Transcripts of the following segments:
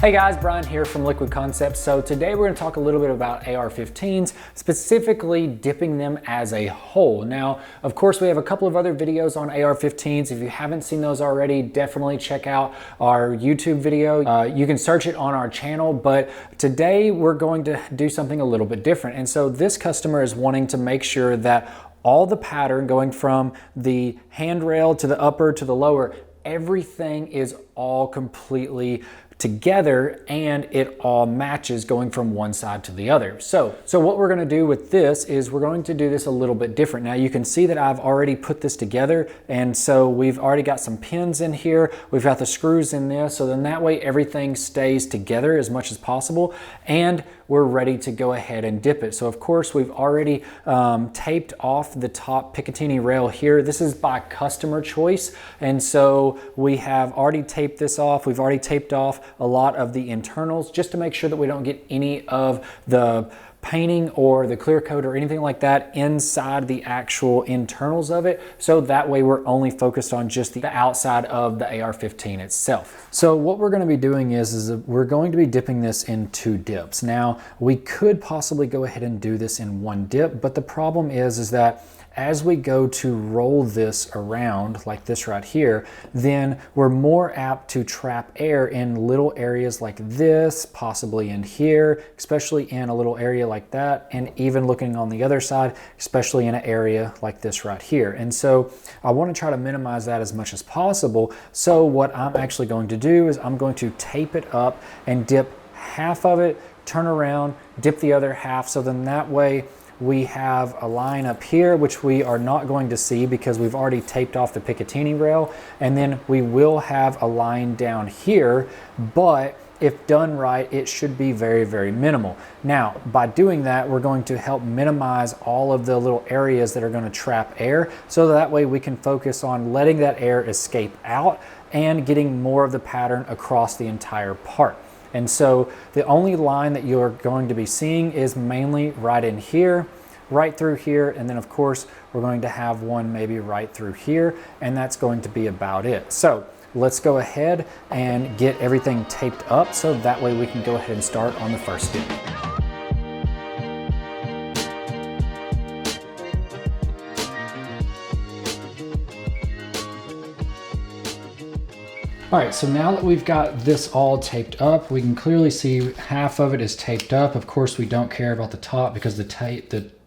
Hey guys, Bryan here from Liquid Concepts. So today we're going to talk a little bit about AR-15s, specifically dipping them as a whole. Now, of course, we have a couple of other videos on AR-15s. If you haven't seen those already, definitely check out our YouTube video. You can search it on our channel, but today we're going to do something a little bit different. And so this customer is wanting to make sure that all the pattern going from the handrail to the upper to the lower, everything is all completely together and it all matches going from one side to the other. So what we're going to do with this is we're going to do this a little bit different. Now you can see that I've already put this together, and so we've already got some pins in here, we've got the screws in this, so then that way everything stays together as much as possible, and we're ready to go ahead and dip it. So of course we've already taped off the top Picatinny rail here. This is by customer choice, and so we have already taped this off. We've already taped off a lot of the internals just to make sure that we don't get any of the painting or the clear coat or anything like that inside the actual internals of it. So that way we're only focused on just the outside of the AR-15 itself. So what we're going to be doing is we're going to be dipping this in 2 dips. Now we could possibly go ahead and do this in 1 dip, but the problem is that as we go to roll this around like this right here, then we're more apt to trap air in little areas like this, possibly in here, especially in a little area like that, and even looking on the other side, especially in an area like this right here. And so I want to try to minimize that as much as possible. So what I'm actually going to do is I'm going to tape it up and dip half of it, turn around, dip the other half, so then that way we have a line up here, which we are not going to see because we've already taped off the Picatinny rail. And then we will have a line down here, but if done right, it should be very, very minimal. Now, by doing that, we're going to help minimize all of the little areas that are going to trap air. So that way we can focus on letting that air escape out and getting more of the pattern across the entire part. And so the only line that you're going to be seeing is mainly right in here, right through here, and then of course we're going to have one maybe right through here, and that's going to be about it. So let's go ahead and get everything taped up so that way we can go ahead and start on the first dip. All right, so now that we've got this all taped up, we can clearly see half of it is taped up. Of course, we don't care about the top because the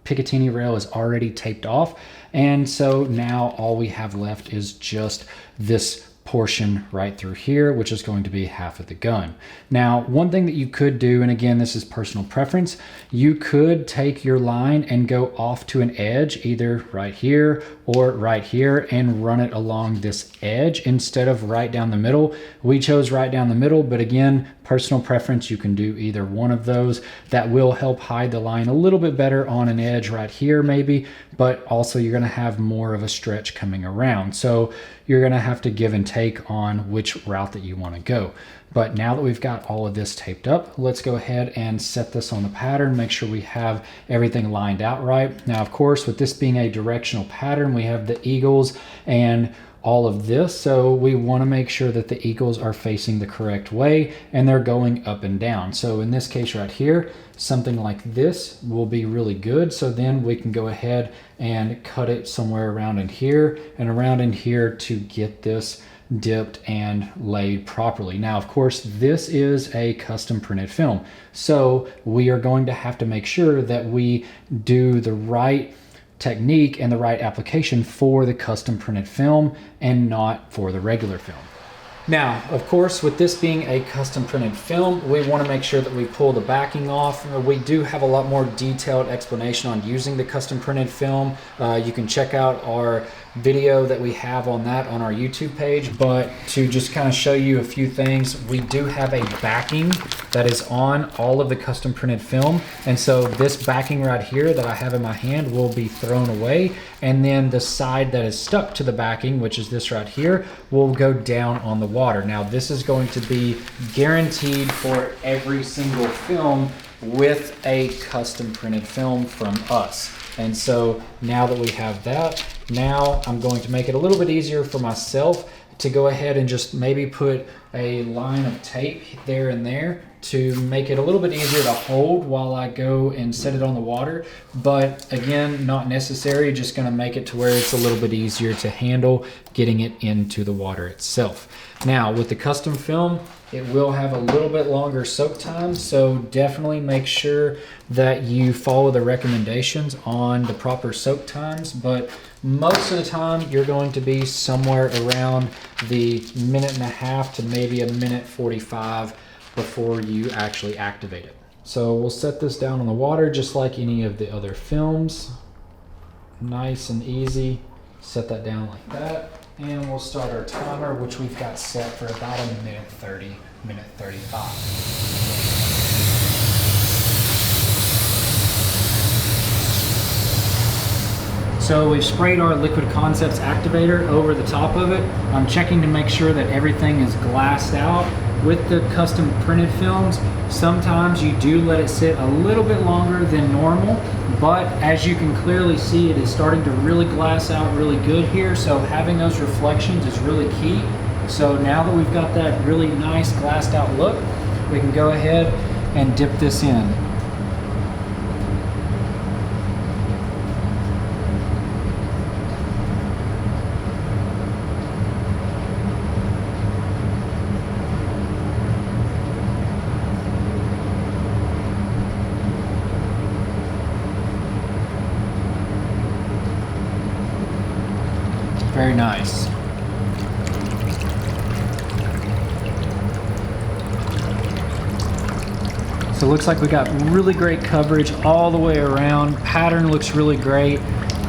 Picatinny rail is already taped off. And so now all we have left is just this portion right through here, which is going to be half of the gun. Now, one thing that you could do, and again, this is personal preference, you could take your line and go off to an edge, either right here or right here, and run it along this edge instead of right down the middle. We chose right down the middle, but again, personal preference, you can do either one of those. That will help hide the line a little bit better on an edge right here maybe, but also you're gonna have more of a stretch coming around. So you're gonna have to give and take on which route that you wanna go. But now that we've got all of this taped up, let's go ahead and set this on the pattern, make sure we have everything lined out right. Now, of course, with this being a directional pattern, we have the eagles and all of this, so we want to make sure that the eagles are facing the correct way and they're going up and down. So in this case right here, something like this will be really good. So then we can go ahead and cut it somewhere around in here and around in here to get this dipped and laid properly. Now, of course, this is a custom printed film, so we are going to have to make sure that we do the right technique and the right application for the custom printed film and not for the regular film. Now, of course, with this being a custom printed film, we want to make sure that we pull the backing off. We do have a lot more detailed explanation on using the custom printed film. You can check out our video that we have on that on our YouTube page, but to just kind of show you a few things, we do have a backing that is on all of the custom printed film, and so this backing right here that I have in my hand will be thrown away, and then the side that is stuck to the backing, which is this right here, will go down on the water. Now this is going to be guaranteed for every single film with a custom printed film from us. And so now that we have that, now I'm going to make it a little bit easier for myself to go ahead and just maybe put a line of tape there and there to make it a little bit easier to hold while I go and set it on the water. But again, not necessary, just gonna make it to where it's a little bit easier to handle getting it into the water itself. Now with the custom film, it will have a little bit longer soak time, so definitely make sure that you follow the recommendations on the proper soak times. But most of the time you're going to be somewhere around the 1.5 to maybe 1:45 before you actually activate it. So we'll set this down on the water just like any of the other films. Nice and easy. Set that down like that. And we'll start our timer, which we've got set for about 1:30, 1:35. So we've sprayed our Liquid Concepts activator over the top of it. I'm checking to make sure that everything is glassed out. With the custom printed films, sometimes you do let it sit a little bit longer than normal, but as you can clearly see, it is starting to really glass out really good here. So having those reflections is really key. So now that we've got that really nice glassed out look, we can go ahead and dip this in. Very nice. So it looks like we got really great coverage all the way around. Pattern looks really great.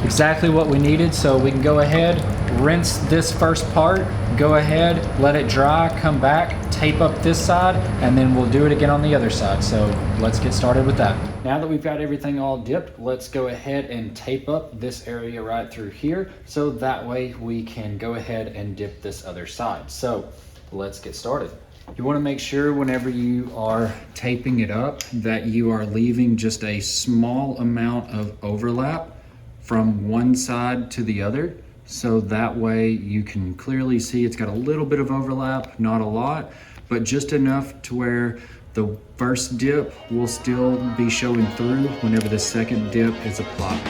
Exactly what we needed. So we can go ahead, rinse this first part, go ahead, let it dry, come back, tape up this side, and then we'll do it again on the other side. So let's get started with that. Now that we've got everything all dipped, let's go ahead and tape up this area right through here, so that way we can go ahead and dip this other side. So let's get started. You want to make sure whenever you are taping it up that you are leaving just a small amount of overlap from one side to the other, so that way you can clearly see it's got a little bit of overlap, not a lot, but just enough to where the first dip will still be showing through whenever the second dip is applied.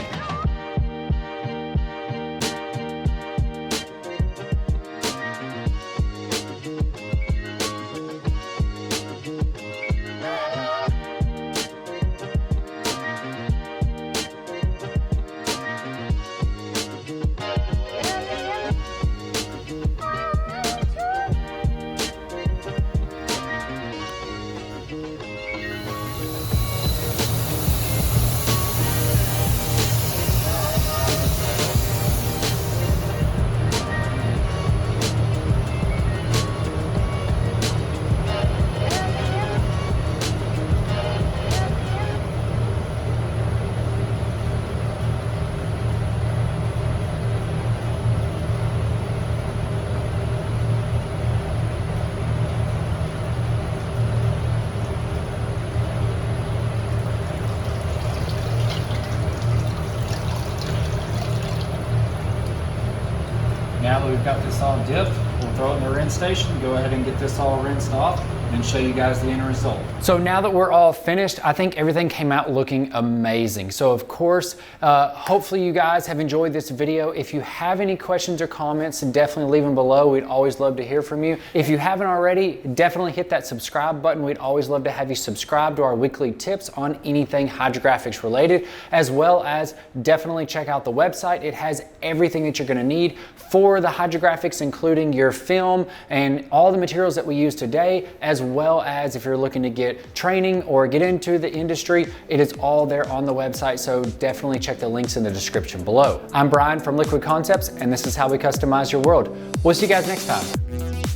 Now that we've got this all dipped, we'll throw it in the rinse station, go ahead and get this all rinsed off, and show you guys the end result. So now that we're all finished, I think everything came out looking amazing. So of course, hopefully you guys have enjoyed this video. If you have any questions or comments, definitely leave them below. We'd always love to hear from you. If you haven't already, definitely hit that subscribe button. We'd always love to have you subscribe to our weekly tips on anything hydrographics related, as well as definitely check out the website. It has everything that you're gonna need for the hydrographics, including your film and all the materials that we use today, as well as if you're looking to get training or get into the industry, it is all there on the website, so definitely check the links in the description below. I'm Bryan from Liquid Concepts, and this is how we customize your world. We'll see you guys next time.